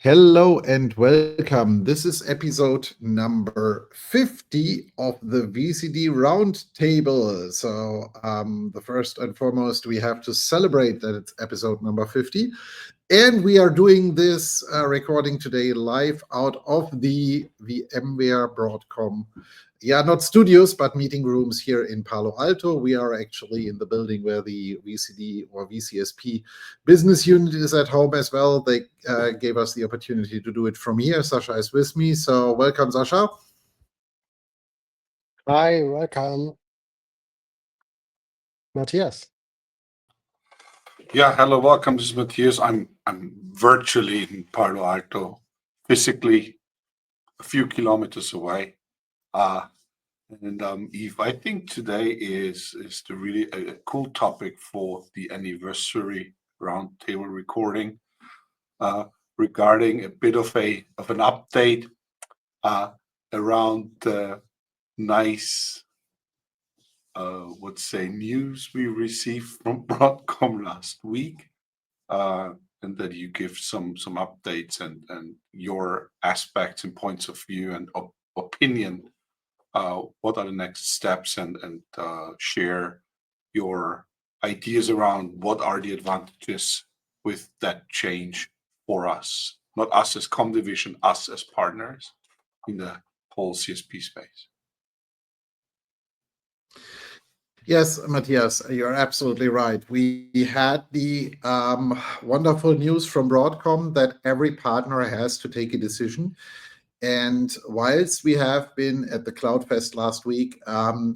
Hello and welcome. This is episode number 50 of the VCD Roundtable. The first and foremost, we have to celebrate that it's episode number 50. And we are doing this recording today live out of the VMware Broadcom, not studios, but meeting rooms here in Palo Alto. We are actually in the building where the VCD or VCSP business unit is at home as well. They gave us the opportunity to do it from here. Sasha is with me. So welcome, Sasha. Hi, welcome, Matthias. Yeah, hello, welcome. This is Matthias. I'm virtually in Palo Alto, physically a few kilometers away. Eve, I think today is really a cool topic for the anniversary roundtable recording regarding a bit of an update around the nice news we received from Broadcom last week, and that you give some updates and your aspects and points of view and opinion. What are the next steps and share your ideas around what are the advantages with that change for us, not us as Comdivision, us as partners in the whole CSP space. Yes, Matthias, you're absolutely right. We had the wonderful news from Broadcom that every partner has to take a decision. And whilst we have been at the CloudFest last week,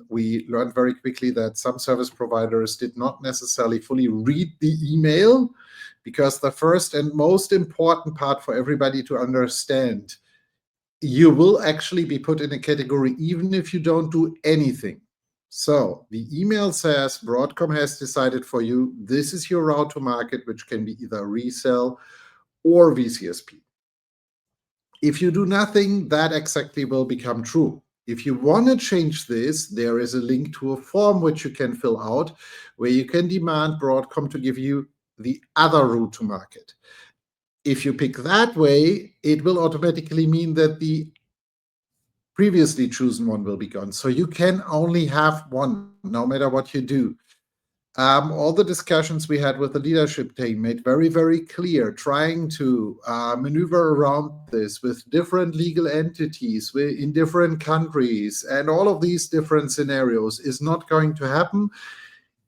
we learned very quickly that some service providers did not necessarily fully read the email, because the first and most important part for everybody to understand, you will actually be put in a category even if you don't do anything. So the email says Broadcom has decided for you, this is your route to market, which can be either resell or VCSP. If you do nothing, that exactly will become true. If you want to change this, there is a link to a form which you can fill out where you can demand Broadcom to give you the other route to market. If you pick that way, it will automatically mean that the previously chosen one will be gone. So you can only have one, no matter what you do. All the discussions we had with the leadership team made very, very clear, trying to maneuver around this with different legal entities in different countries, and all of these different scenarios is not going to happen.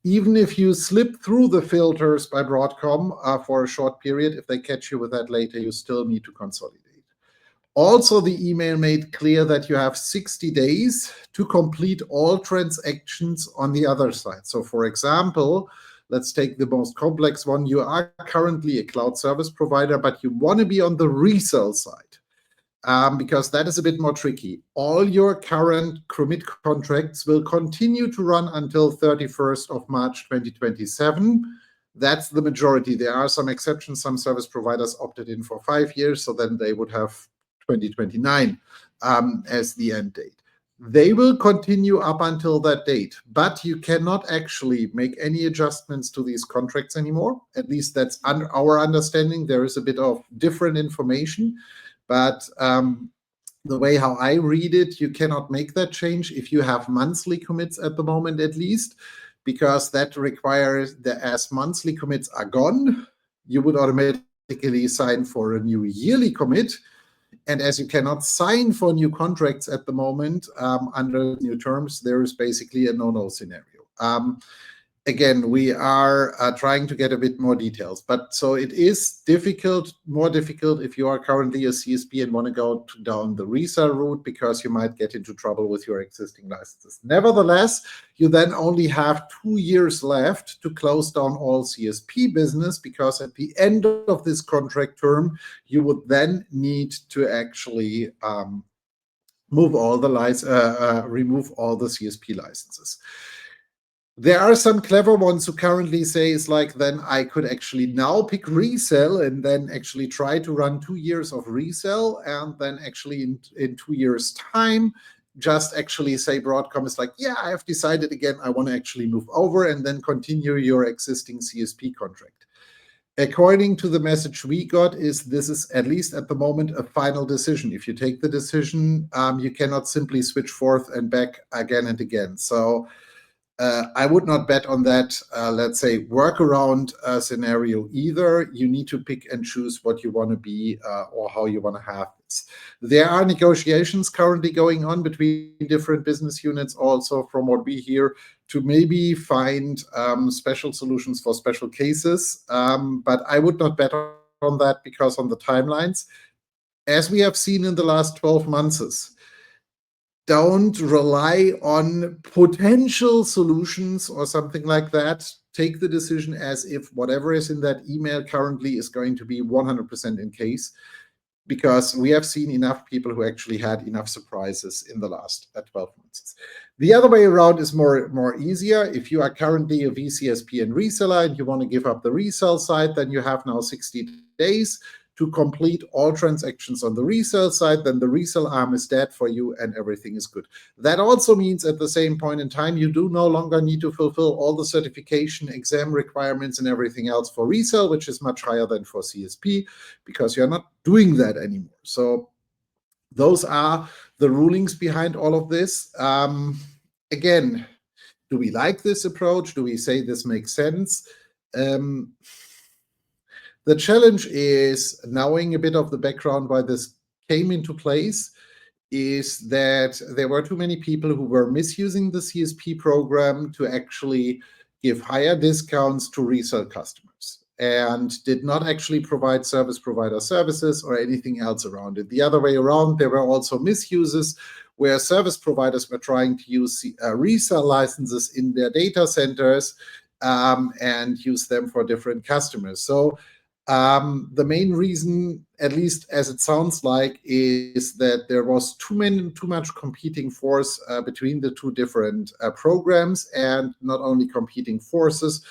Even if you slip through the filters by Broadcom for a short period, if they catch you with that later, you still need to consolidate. Also, the email made clear that you have 60 days to complete all transactions on the other side. So, for example, let's take the most complex one. You are currently a cloud service provider, but you want to be on the resell side, because that is a bit more tricky. All your current commit contracts will continue to run until 31st of March 2027. That's the majority. There are some exceptions. Some service providers opted in for 5 years, so then they would have 2029 as the end date. They will continue up until that date, but you cannot actually make any adjustments to these contracts anymore. At least that's our understanding. There is a bit of different information, but the way how I read it, you cannot make that change if you have monthly commits at the moment, at least, because that requires that as monthly commits are gone, you would automatically sign for a new yearly commit. And as you cannot sign for new contracts at the moment under new terms, there is basically a no-no scenario. Again, we are trying to get a bit more details, but so it is more difficult if you are currently a CSP and want to go down the resale route, because you might get into trouble with your existing licenses. Nevertheless, you then only have 2 years left to close down all CSP business, because at the end of this contract term, you would then need to actually remove all the CSP licenses. There are some clever ones who currently say it's like, then I could actually now pick resell and then actually try to run 2 years of resell, and then actually in 2 years' time, just actually say Broadcom is like, yeah, I have decided again, I want to actually move over, and then continue your existing CSP contract. according to the message we got, this is at least at the moment a final decision. If you take the decision, you cannot simply switch forth and back again and again. So I would not bet on that, let's say, workaround scenario either. You need to pick and choose what you want to be or how you want to have this. There are negotiations currently going on between different business units also, from what we hear, to maybe find special solutions for special cases. But I would not bet on that, because on the timelines, as we have seen in the last 12 months, don't rely on potential solutions or something like that. Take the decision as if whatever is in that email currently is going to be 100% in case, because we have seen enough people who actually had enough surprises in the last 12 months. The other way around is more easier. If you are currently a VCSP and reseller and you want to give up the resell side, then you have now 60 days to complete all transactions on the resell side. Then the resell arm is dead for you and everything is good. That also means at the same point in time, you do no longer need to fulfill all the certification exam requirements and everything else for resell, which is much higher than for CSP, because you're not doing that anymore. So those are the rulings behind all of this. Again, do we like this approach? Do we say this makes sense? The challenge is, knowing a bit of the background why this came into place, is that there were too many people who were misusing the CSP program to actually give higher discounts to resell customers, and did not actually provide service provider services or anything else around it. The other way around, there were also misuses where service providers were trying to use resell licenses in their data centers and use them for different customers. So the main reason, at least as it sounds like, is that there was too much competing force between the two different programs, and not only competing forces,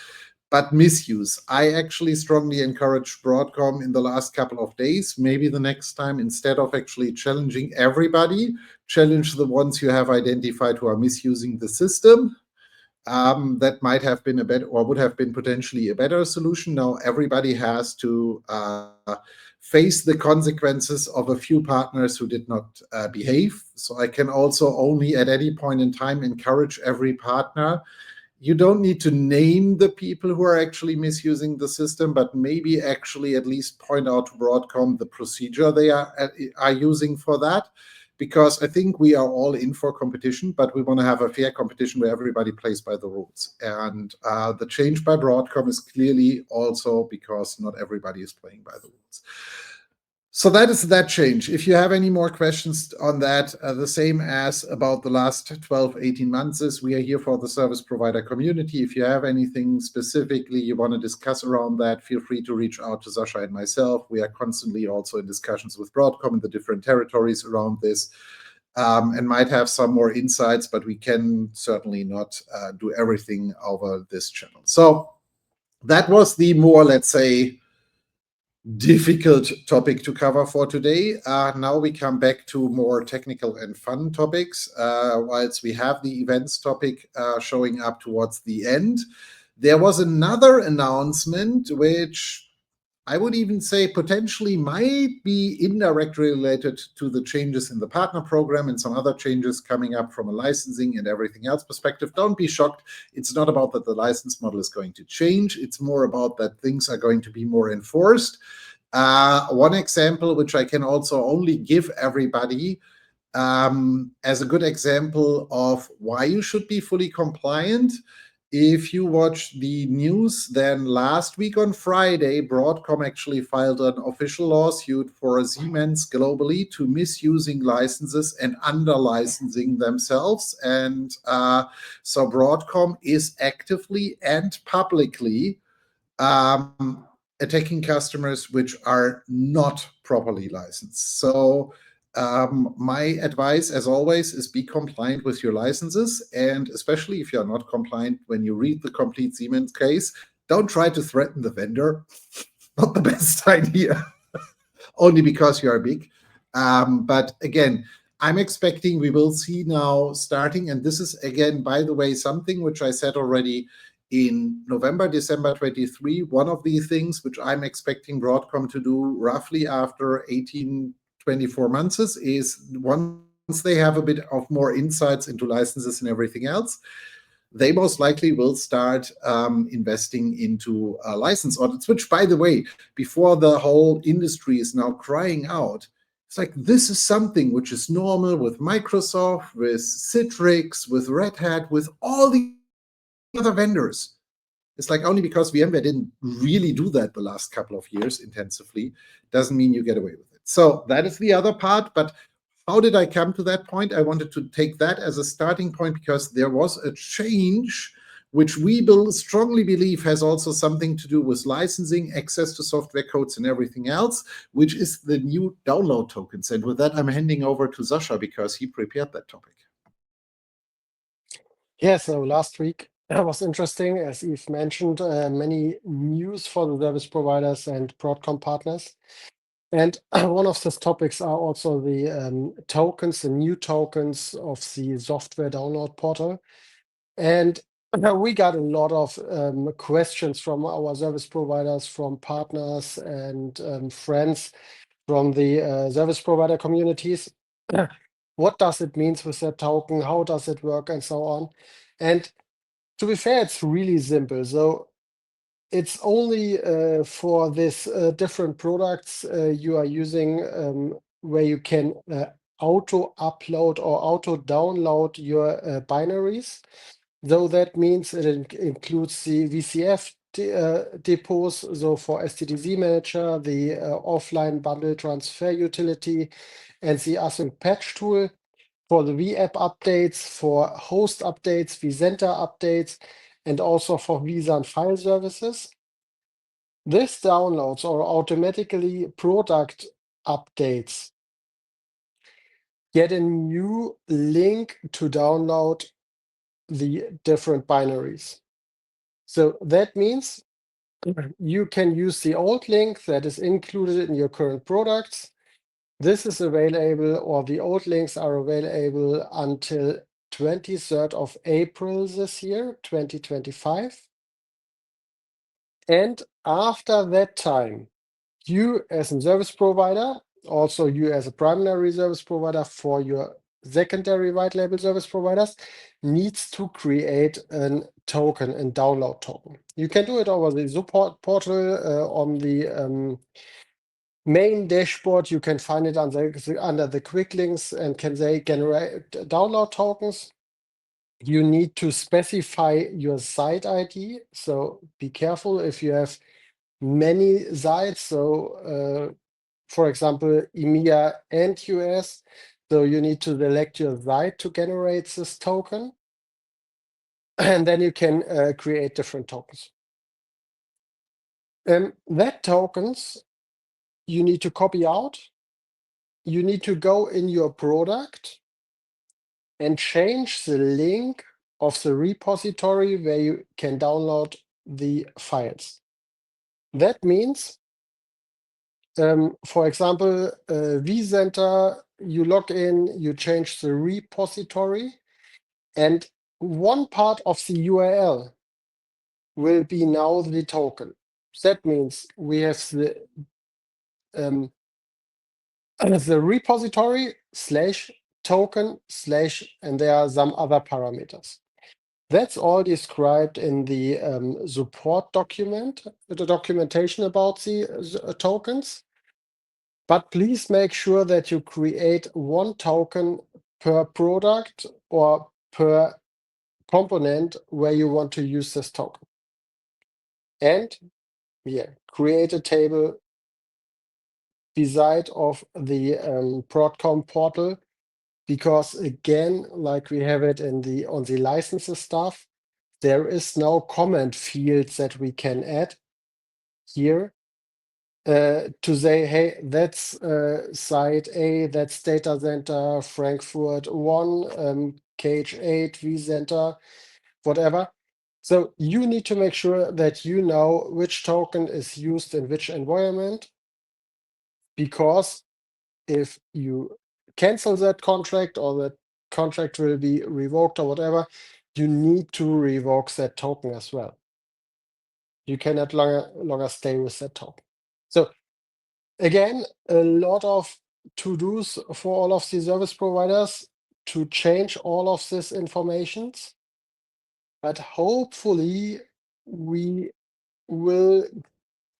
but misuse. I actually strongly encouraged Broadcom in the last couple of days, maybe the next time, instead of actually challenging everybody, challenge the ones you have identified who are misusing the system. That might have been a better, or would have been potentially a better solution. Now everybody has to face the consequences of a few partners who did not behave. So I can also only at any point in time encourage every partner. You don't need to name the people who are actually misusing the system, but maybe actually at least point out to Broadcom the procedure they are using for that. Because I think we are all in for competition, but we want to have a fair competition where everybody plays by the rules. And the change by Broadcom is clearly also because not everybody is playing by the rules. So that is that change. If you have any more questions on that, the same as about the last 12, 18 months, we are here for the service provider community. If you have anything specifically you want to discuss around that, feel free to reach out to Sasha and myself. We are constantly also in discussions with Broadcom in the different territories around this, and might have some more insights, but we can certainly not do everything over this channel. So that was the more, let's say, difficult topic to cover for today. Now we come back to more technical and fun topics. Whilst we have the events topic showing up towards the end, there was another announcement which I would even say potentially might be indirectly related to the changes in the partner program and some other changes coming up from a licensing and everything else perspective. Don't be shocked. It's not about that the license model is going to change. It's more about that things are going to be more enforced. One example, which I can also only give everybody as a good example of why you should be fully compliant. If you watch the news, then last week on Friday, Broadcom actually filed an official lawsuit for Siemens globally to misusing licenses and under-licensing themselves. And so Broadcom is actively and publicly attacking customers which are not properly licensed. So my advice, as always, is be compliant with your licenses. And especially if you're not compliant, when you read the complete Siemens case, don't try to threaten the vendor. Not the best idea, only because you are big. But again, I'm expecting we will see now starting, and this is, again, by the way, something which I said already in November, December 23, one of the things which I'm expecting Broadcom to do roughly after 18, 24 months is once they have a bit of more insights into licenses and everything else, they most likely will start investing into license audits, which, by the way, before the whole industry is now crying out, it's like this is something which is normal with Microsoft, with Citrix, with Red Hat, with all the other vendors. It's like only because VMware didn't really do that the last couple of years intensively doesn't mean you get away with it. So that is the other part. But how did I come to that point? I wanted to take that as a starting point because there was a change which we strongly believe has also something to do with licensing, access to software codes, and everything else, which is the new download tokens. And with that, I'm handing over to Sascha because he prepared that topic. Yeah, so last week was interesting, as Yves mentioned, many news for the service providers and Broadcom partners. And one of those topics are also the tokens, the new tokens of the software download portal. And we got a lot of questions from our service providers, from partners and friends from the service provider communities. What does it mean with that token? How does it work? And so on. And to be fair, it's really simple. So it's only for this different products you are using where you can auto upload or auto download your binaries. Though that means it includes the VCF depots, so for STDZ Manager, the offline bundle transfer utility, and the async patch tool for the vApp updates, for host updates, vCenter updates, and also for vSAN file services. This downloads or automatically product updates get a new link to download the different binaries. So that means you can use the old link that is included in your current products. This is available, or the old links are available until 23rd of April this year, 2025. And after that time, you as a service provider, also you as a primary service provider for your secondary white label service providers, needs to create a token, a download token. You can do it over the support portal on the main dashboard. You can find it under the quick links and can say generate download tokens. You need to specify your site ID. So be careful if you have many sites. So for example, EMEA and US. So you need to select your site to generate this token. And then you can create different tokens. That tokens you need to copy out. You need to go in your product and change the link of the repository where you can download the files. That means, for example, vCenter, you log in, you change the repository, and one part of the URL will be now the token. That means we have the repository /token/ and there are some other parameters. That's all described in the support document, the documentation about the tokens. But please make sure that you create one token per product or per component where you want to use this token. And yeah, create a table beside of the Broadcom portal, because again, like we have it in the on the licenses stuff, there is no comment fields that we can add here to say, hey, that's site A, that's data center Frankfurt 1, KH8, vCenter, whatever. So you need to make sure that you know which token is used in which environment, because if you cancel that contract or that contract will be revoked or whatever, you need to revoke that token as well. You cannot longer stay with that token. So again, a lot of to-dos for all of the service providers to change all of this informations. But hopefully we will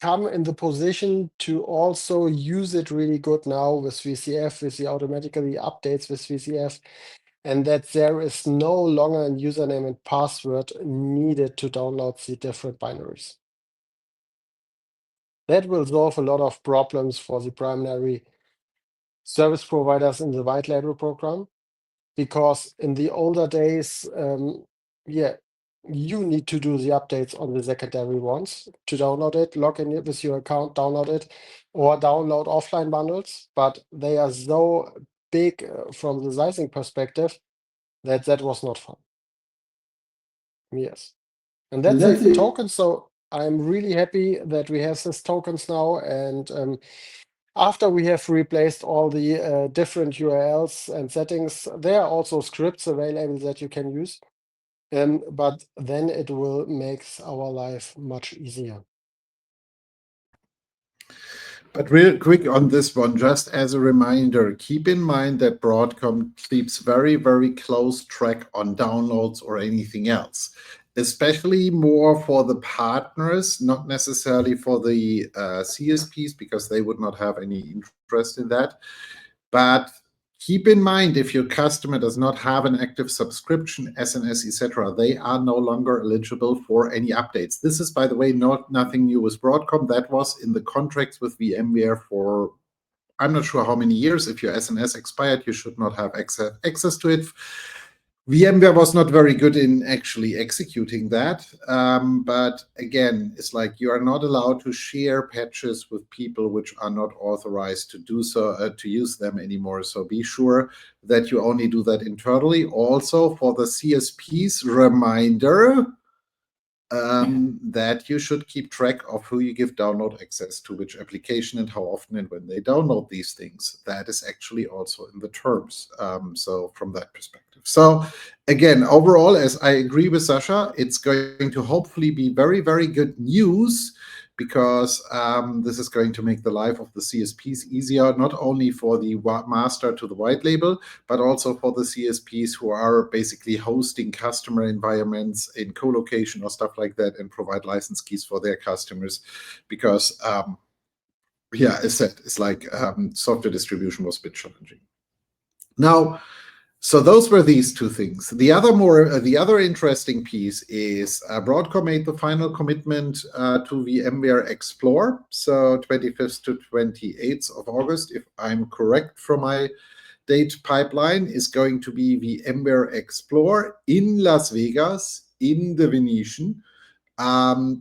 come in the position to also use it really good now with VCF, with the automatically updates with VCF, and that there is no longer a username and password needed to download the different binaries. That will solve a lot of problems for the primary service providers in the white label program, because in the older days, you need to do the updates on the secondary ones to download it, log in with your account, download it, or download offline bundles. But they are so big from the sizing perspective that was not fun. Yes. And that's a token. So I'm really happy that we have these tokens now. And after we have replaced all the different URLs and settings, there are also scripts available that you can use. But then it will make our life much easier. But real quick on this one, just as a reminder, keep in mind that Broadcom keeps very, very close track on downloads or anything else, especially more for the partners, not necessarily for the CSPs, because they would not have any interest in that. But keep in mind, if your customer does not have an active subscription, SNS, etc., they are no longer eligible for any updates. This is, by the way, nothing new with Broadcom. That was in the contracts with VMware for, I'm not sure how many years. If your SNS expired, you should not have access to it. VMware was not very good in actually executing that. But again, it's like you are not allowed to share patches with people which are not authorized to do so, to use them anymore. So be sure that you only do that internally. Also for the CSPs, reminder that you should keep track of who you give download access to which application and how often and when they download these things. That is actually also in the terms. So from that perspective. So again, overall, as I agree with Sasha, it's going to hopefully be very, very good news, because this is going to make the life of the CSPs easier, not only for the master to the white label, but also for the CSPs who are basically hosting customer environments in co-location or stuff like that and provide license keys for their customers. Because, yeah, as said, it's like software distribution was a bit challenging. Now, so those were these two things. The other interesting piece is Broadcom made the final commitment to VMware Explore. So 25th to 28th of August, if I'm correct from my date pipeline, is going to be VMware Explore in Las Vegas, in the Venetian.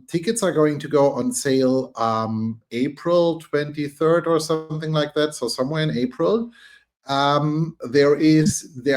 Tickets are going to go on sale April 23rd or something like that. So somewhere in April. There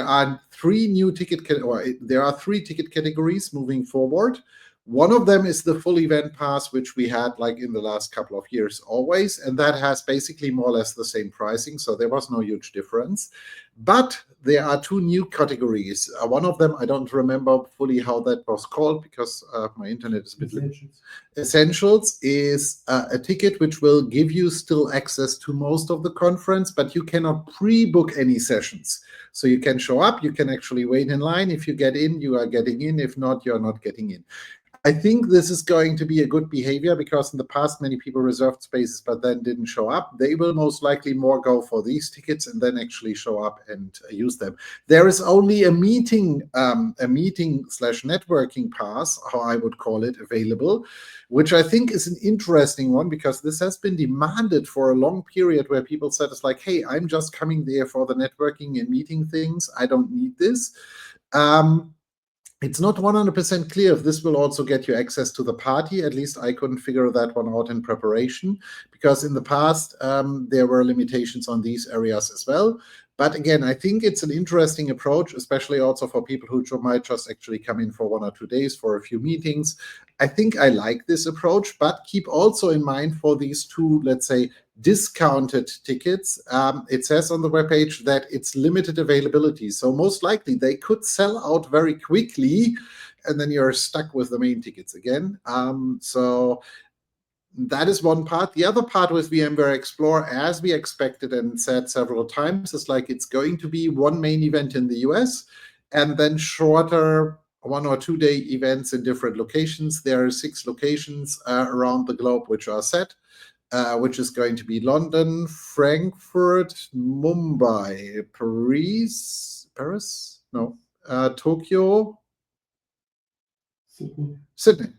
are three ticket categories moving forward. One of them is the full event pass, which we had like in the last couple of years always, and that has basically more or less the same pricing, so there was no huge difference. But there are two new categories. One of them, I don't remember fully how that was called because my internet is a bit limited. Essentials is a ticket which will give you still access to most of the conference, but you cannot pre-book any sessions. So you can show up, you can actually wait in line. If you get in, you are getting in. If not, you're not getting in. I think this is going to be a good behavior, because in the past many people reserved spaces but then didn't show up. They will most likely more go for these tickets and then actually show up and use them. There is only a meeting / networking pass, how I would call it, available, which I think is an interesting one, because this has been demanded for a long period, where people said it's like, hey, I'm just coming there for the networking and meeting things. I don't need this. It's not 100% clear if this will also get you access to the party. At least I couldn't figure that one out in preparation, because in the past there were limitations on these areas as well. But again, I think it's an interesting approach, especially also for people who might just actually come in for 1 or 2 days for a few meetings. I think I like this approach, but keep also in mind for these 2, let's say, discounted tickets, it says on the webpage that it's limited availability. So most likely they could sell out very quickly, and then you're stuck with the main tickets again. So that is one part. The other part with VMware Explore, as we expected and said several times, is like it's going to be one main event in the US and then shorter 1 or 2 day events in different locations. There are 6 locations around the globe which are set, which is going to be London, Frankfurt, Mumbai, Tokyo, Sydney.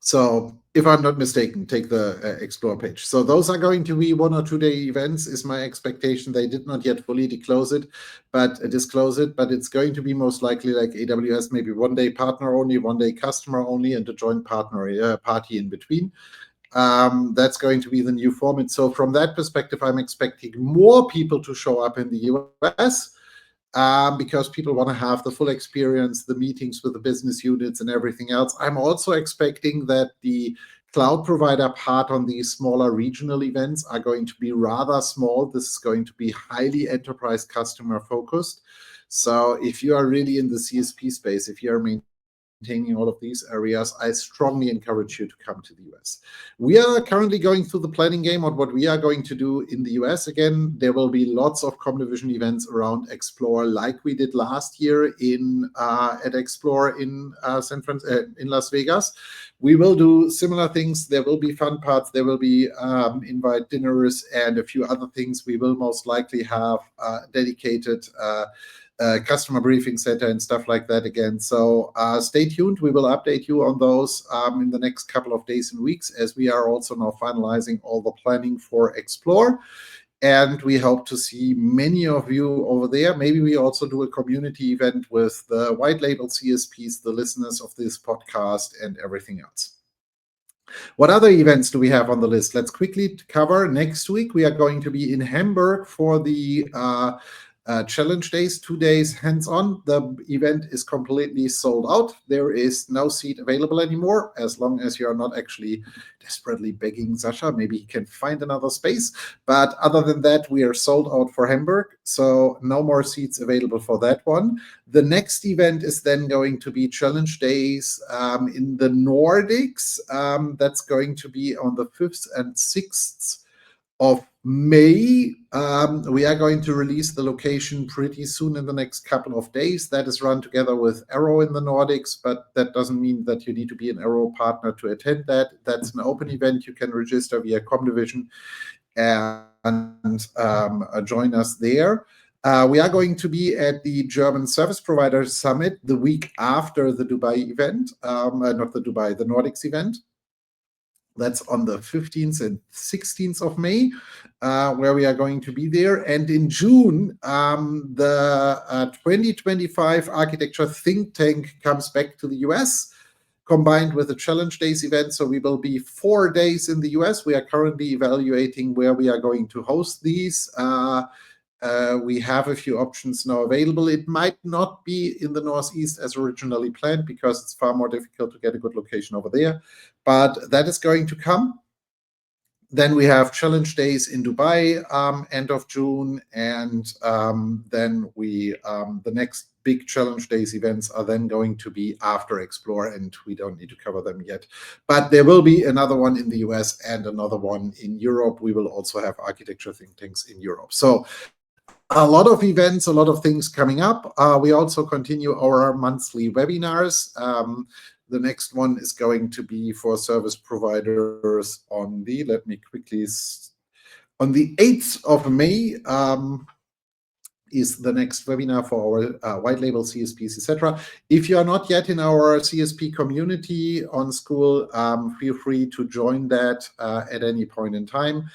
So if I'm not mistaken, take the Explore page. So those are going to be 1 or 2 day events is my expectation. They did not yet fully disclose it, but it's going to be most likely like AWS, maybe 1 day partner only, 1 day customer only, and a joint partner party in between. That's going to be the new format. So from that perspective, I'm expecting more people to show up in the US. Because people want to have the full experience, the meetings with the business units and everything else. I'm also expecting that the cloud provider part on these smaller regional events are going to be rather small. This is going to be highly enterprise customer focused. So if you are really in the CSP space, if you are maintaining all of these areas, I strongly encourage you to come to the US. We are currently going through the planning game on what we are going to do in the US. Again, there will be lots of ComDivision events around Explore, like we did last year at Explore in Las Vegas. We will do similar things. There will be fun parts. There will be invite dinners and a few other things. We will most likely have dedicated customer briefing center and stuff like that again. So stay tuned. We will update you on those in the next couple of days and weeks, as we are also now finalizing all the planning for Explore. And we hope to see many of you over there. Maybe we also do a community event with the white label CSPs, the listeners of this podcast, and everything else. What other events do we have on the list? Let's quickly cover. Next week, we are going to be in Hamburg for the challenge days, 2 days hands-on. The event is completely sold out. There is no seat available anymore, as long as you're not actually desperately begging Sasha. Maybe he can find another space. But other than that, we are sold out for Hamburg. So no more seats available for that one. The next event is then going to be challenge days in the Nordics. That's going to be on the 5th and 6th of May. We are going to release the location pretty soon in the next couple of days. That is run together with Arrow in the Nordics, but that doesn't mean that you need to be an Arrow partner to attend that. That's an open event. You can register via ComDivision and join us there. We are going to be at the German Service Provider Summit the week after the Dubai event, the Nordics event. That's on the 15th and 16th of May, where we are going to be there. And in June, the 2025 Architecture Think Tank comes back to the US, combined with the Challenge Days event. So we will be 4 days in the US. We are currently evaluating where we are going to host these. We have a few options now available. It might not be in the Northeast as originally planned, because it's far more difficult to get a good location over there, but that is going to come. Then we have Challenge Days in Dubai, end of June, and then the next big Challenge Days events are then going to be after Explore, and we don't need to cover them yet. But there will be another one in the US and another one in Europe. We will also have architecture think tanks in Europe. So a lot of events, a lot of things coming up. We also continue our monthly webinars. The next one is going to be for service providers on the 8th of May. Is the next webinar for our white label CSPs, etc. If you are not yet in our CSP community on School, feel free to join that at any point in time.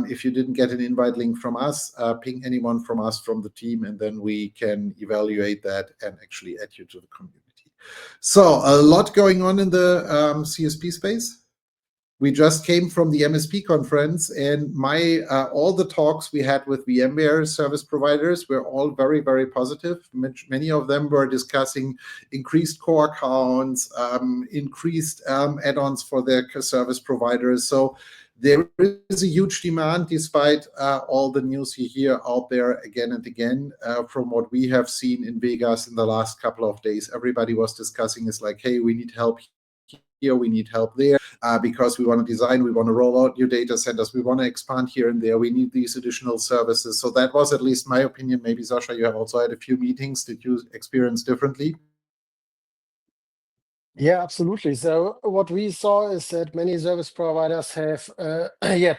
If you didn't get an invite link from us, ping anyone from us from the team, and then we can evaluate that and actually add you to the community. So a lot going on in the CSP space. we just came from the MSP conference, and all the talks we had with VMware service providers were all very, very positive. Many of them were discussing increased core counts, increased add-ons for their service providers. So there is a huge demand, despite all the news you hear out there again and again. From what we have seen in Vegas in the last couple of days, everybody was discussing is like, hey, we need help here, we need help there, because we want to design, we want to roll out new data centers, we want to expand here and there, we need these additional services. So that was at least my opinion. Maybe, Sasha, you have also had a few meetings. Did you experience differently? Yeah, absolutely. So what we saw is that many service providers have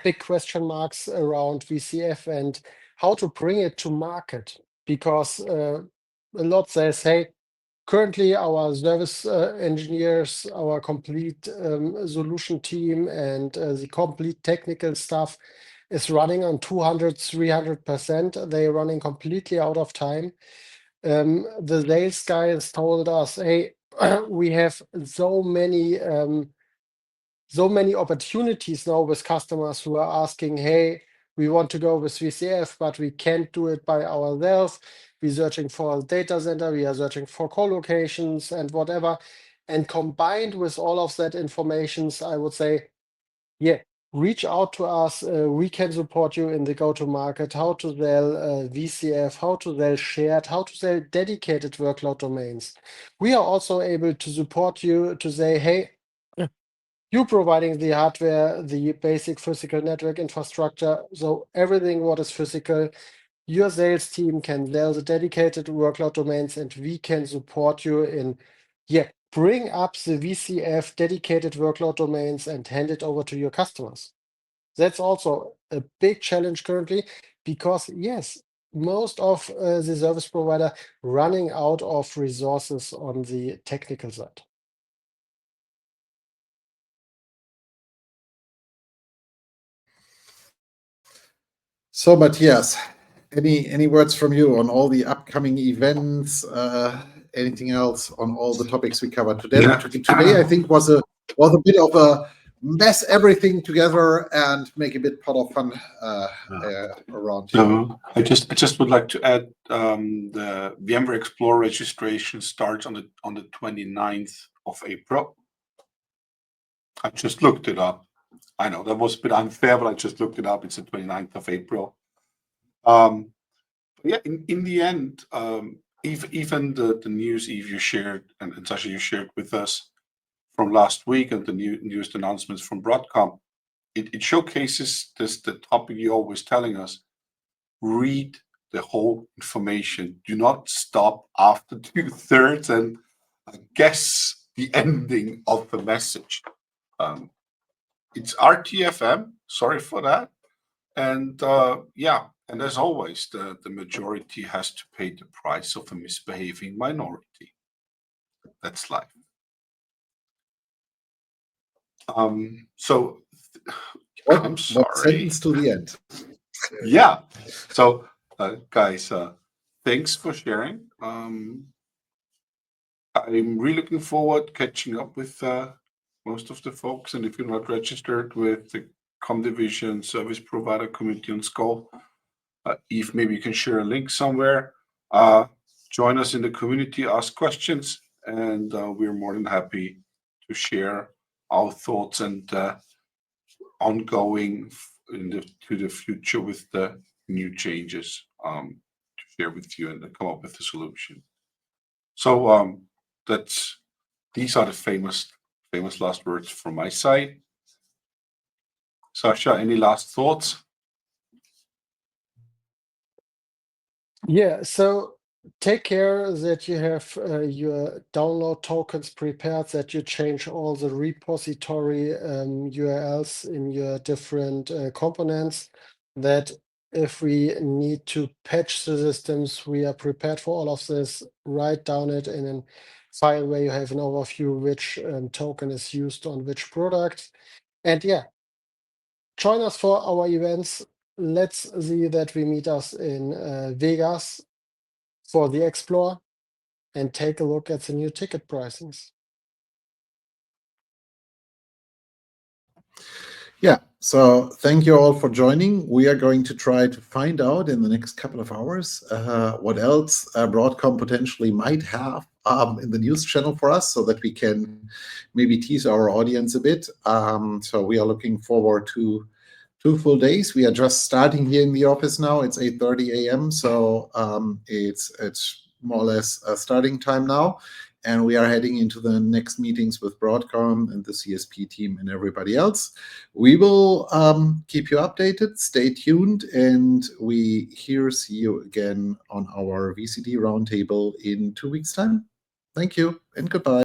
big question marks around VCF and how to bring it to market, because a lot says, hey, currently our service engineers, our complete solution team, and the complete technical stuff is running on 200, 300%. They're running completely out of time. The sales guys told us, hey, we have so many opportunities now with customers who are asking, hey, we want to go with VCF, but we can't do it by ourselves. We're searching for a data center, we are searching for co-locations and whatever. And combined with all of that information, I would say, yeah, reach out to us. We can support you in the go-to-market, how to sell VCF, how to sell shared, how to sell dedicated workload domains. We are also able to support you to say, hey, you providing the hardware, the basic physical network infrastructure, so everything what is physical, your sales team can sell the dedicated workload domains, and we can support you in, bring up the VCF dedicated workload domains and hand it over to your customers. That's also a big challenge currently, because yes, most of the service provider running out of resources on the technical side. So, Matthias, any words from you on all the upcoming events? Anything else on all the topics we covered today? Yeah. Today, I think was a bit of a mess everything together and make a bit pot of fun around here. I just would like to add, the VMware Explore registration starts on the 29th of April. I just looked it up. I know that was a bit unfair, but I just looked it up. It's the 29th of April. Yeah, in the end, even the news Eve you shared and Sasha you shared with us from last week, and the newest announcements from Broadcom, it showcases the topic you're always telling us: read the whole information. Do not stop after 2/3 and guess the ending of the message. It's RTFM. Sorry for that. And and as always, the majority has to pay the price of a misbehaving minority. That's life. So I'm sorry. What sentence to the end? Yeah. So, guys, thanks for sharing. I'm really looking forward catching up with most of the folks. And if you're not registered with the ComDivision service provider community on Skull, Eve, maybe you can share a link somewhere. Join us in the community, ask questions, and we're more than happy to share our thoughts and ongoing to the future with the new changes to share with you and come up with a solution. So these are the famous last words from my side. Sasha, any last thoughts? Yeah, so take care that you have your download tokens prepared, that you change all the repository URLs in your different components, that if we need to patch the systems, we are prepared for all of this. Write down it in a file where you have an overview which token is used on which product. And join us for our events. Let's see that we meet us in Vegas for the Explore, and take a look at the new ticket pricings. Yeah, so thank you all for joining. We are going to try to find out in the next couple of hours what else Broadcom potentially might have in the news channel for us, so that we can maybe tease our audience a bit. So we are looking forward to 2 full days. We are just starting here in the office now. It's 8:30 a.m., so it's more or less starting time now. And we are heading into the next meetings with Broadcom and the CSP team and everybody else. We will keep you updated. Stay tuned, and we see you again on our VCD Roundtable in 2 weeks' time. Thank you and goodbye.